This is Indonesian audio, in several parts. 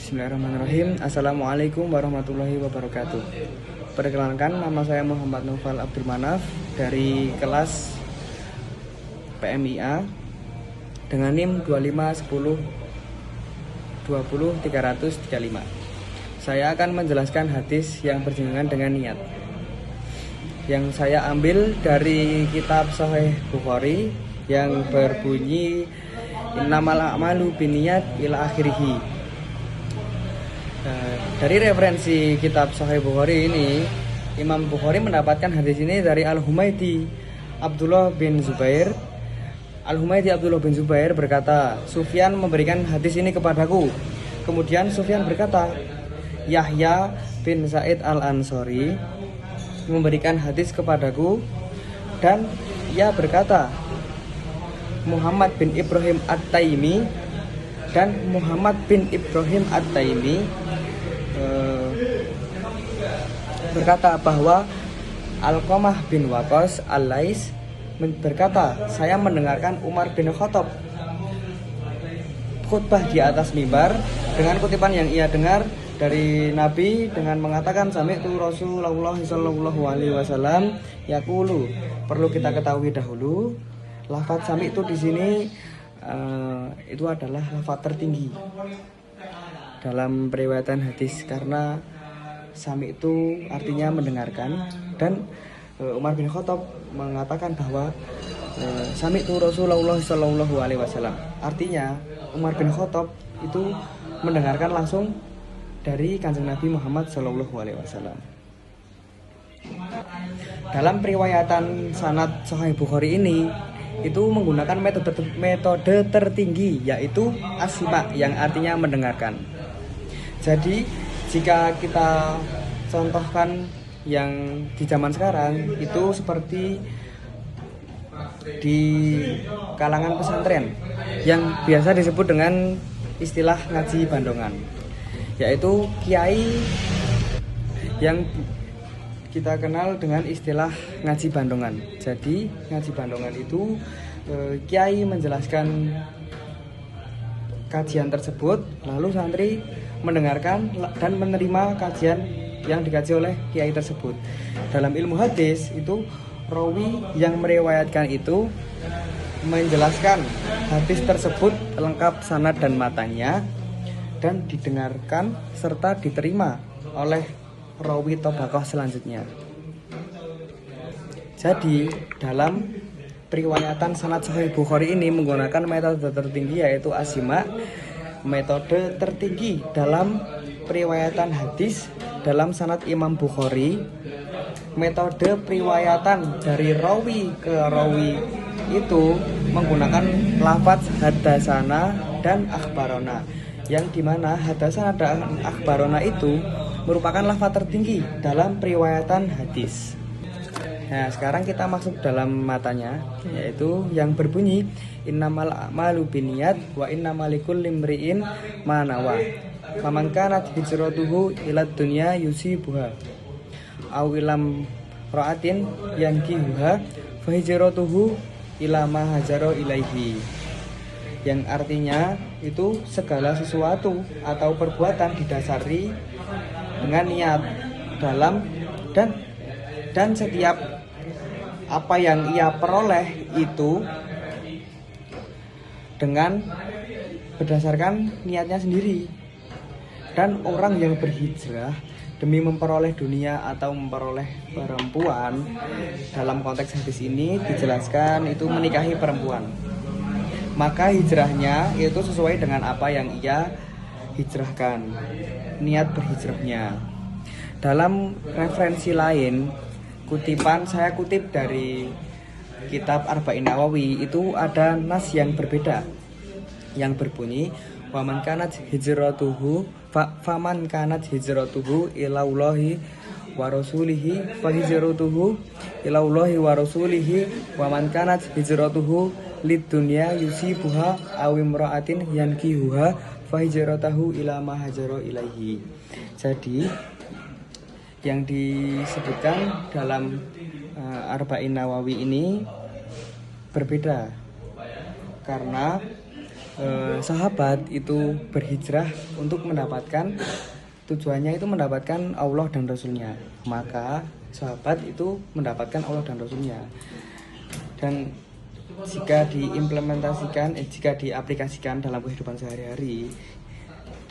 Bismillahirrahmanirrahim. Assalamualaikum warahmatullahi wabarakatuh. Perkenalkan, nama saya Muhammad Noval Abdul Manaf dari kelas PMIA dengan NIM 2510200335. Saya akan menjelaskan hadis yang berjudul dengan niat, yang saya ambil dari kitab Sahih Bukhari yang berbunyi innamal a'malu binniyat ila akhirih. Dari referensi kitab Sahih Bukhari ini, Imam Bukhari mendapatkan hadis ini dari Al-Humaydi Abdullah bin Zubair. Al-Humaydi Abdullah bin Zubair berkata, Sufyan memberikan hadis ini kepadaku. Kemudian Sufyan berkata, Yahya bin Sa'id Al-Ansori memberikan hadis kepadaku, dan ia berkata, Muhammad bin Ibrahim At-Taimi, dan Muhammad bin Ibrahim At-Taimi berkata bahwa Alqamah bin Waqqas Al-Lais berkata, saya mendengarkan Umar bin Khattab khutbah di atas mimbar dengan kutipan yang ia dengar dari Nabi dengan mengatakan, sami'tu Rasulullah sallallahu alaihi wasallam yaqulu. Perlu kita ketahui dahulu, lafaz sami'tu di sini itu adalah lafaz tertinggi dalam periwayatan hadis, karena sami itu artinya mendengarkan, dan Umar bin Khattab mengatakan bahwa sami itu Rasulullah Shallallahu Alaihi Wasallam, artinya Umar bin Khattab itu mendengarkan langsung dari Kanjeng Nabi Muhammad Shallallahu Alaihi Wasallam. Dalam periwayatan sanad Sahih Bukhari ini itu menggunakan metode tertinggi, yaitu as-sima, yang artinya mendengarkan. Jadi jika kita contohkan yang di zaman sekarang, itu seperti di kalangan pesantren yang biasa disebut dengan istilah ngaji bandongan, yaitu kiai yang kita kenal dengan istilah ngaji bandongan. Jadi ngaji bandongan itu kiai menjelaskan kajian tersebut, lalu santri mendengarkan dan menerima kajian yang dikaji oleh kiai tersebut. Dalam ilmu hadis itu, rawi yang meriwayatkan itu menjelaskan hadis tersebut lengkap sanad dan matanya, dan didengarkan serta diterima oleh rawi tabaqah selanjutnya. Jadi dalam periwayatan sanad Sahih Bukhari ini menggunakan metode tertinggi, yaitu as-sima, metode tertinggi dalam periwayatan hadis dalam sanad Imam Bukhari. Metode periwayatan dari rawi ke rawi itu menggunakan lafaz hadasana dan akhbarona, yang dimana hadasana dan akhbarona itu merupakan lafaz tertinggi dalam periwayatan hadis. Nah, sekarang kita masuk dalam matanya, yaitu yang berbunyi innamal a'malu binniyat wa innamal likulli imri'in ma nawa. Faman kanat hijratuhu ilad dunya yusibuha aw ilam ra'atin yankihuha fa hijratuhu ila ma hajara ilaihi. Yang artinya itu segala sesuatu atau perbuatan didasari dengan niat dalam dan setiap apa yang ia peroleh itu dengan berdasarkan niatnya sendiri. Dan orang yang berhijrah demi memperoleh dunia atau memperoleh perempuan, dalam konteks hadis ini dijelaskan itu menikahi perempuan, maka hijrahnya itu sesuai dengan apa yang ia hijrahkan, niat berhijrahnya. Dalam referensi lain, kutipan saya kutip dari kitab Arba'in Nawawi, itu ada nas yang berbeda yang berbunyi faman kanat hijratuhu ilaullahi wa rasulihi fa hijratuhu ilaullahi wa rasulihi wa man kanat hijratuhu lidunya yusibuha aw imra'atin yankihuha fa hijratuhu ila ma hajara ilaihi. Jadi yang disebutkan dalam Arba'in Nawawi ini berbeda, karena sahabat itu berhijrah untuk mendapatkan, tujuannya itu mendapatkan Allah dan Rasulnya, maka sahabat itu mendapatkan Allah dan Rasulnya. Dan jika diimplementasikan, jika diaplikasikan dalam kehidupan sehari-hari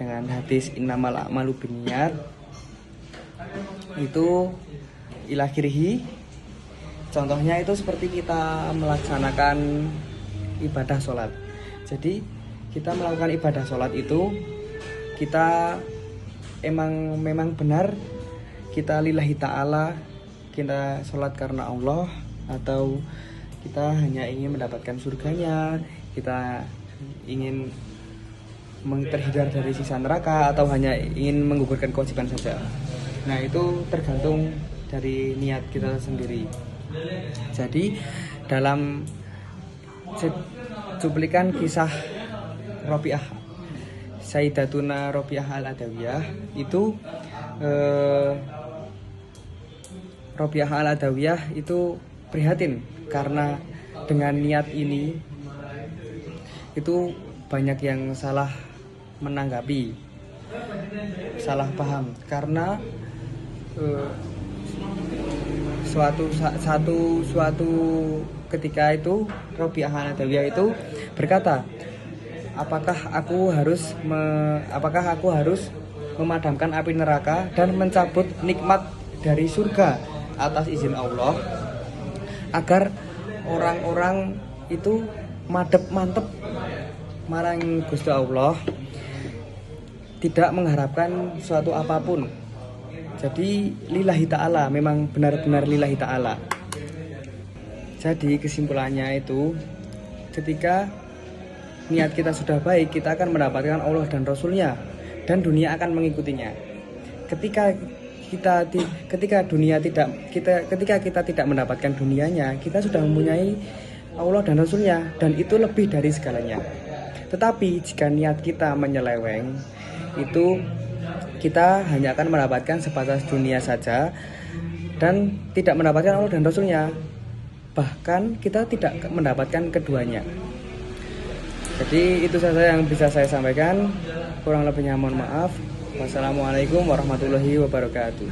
dengan hadis innamal a'malu binniyat, itu ila akhirih. Contohnya itu seperti kita melaksanakan ibadah sholat. Jadi kita melakukan ibadah sholat itu kita memang benar kita lillahi ta'ala, kita sholat karena Allah, atau kita hanya ingin mendapatkan surganya, kita ingin terhindar dari siksa neraka, atau hanya ingin menggugurkan kewajiban saja. Nah, itu tergantung dari niat kita sendiri. Jadi dalam cuplikan kisah Robiah, Sayyidatuna Robiah al-Adawiyah, itu Robiah al-Adawiyah itu prihatin karena dengan niat ini itu banyak yang salah menanggapi, salah paham, karena suatu ketika itu Robiah al-Adawiyah itu berkata, apakah aku harus memadamkan api neraka dan mencabut nikmat dari surga atas izin Allah agar orang-orang itu mantep marang Gusti Allah, tidak mengharapkan suatu apapun. Jadi lillahi ta'ala, memang benar-benar lillahi ta'ala. Jadi kesimpulannya itu, ketika niat kita sudah baik, kita akan mendapatkan Allah dan Rasulnya, dan dunia akan mengikutinya. Ketika kita tidak mendapatkan dunianya, kita sudah mempunyai Allah dan Rasulnya, dan itu lebih dari segalanya. Tetapi jika niat kita menyeleweng, itu kita hanya akan mendapatkan sebatas dunia saja dan tidak mendapatkan Allah dan Rasulnya. Bahkan kita tidak mendapatkan keduanya. Jadi itu saja yang bisa saya sampaikan. Kurang lebihnya mohon maaf. Wassalamualaikum warahmatullahi wabarakatuh.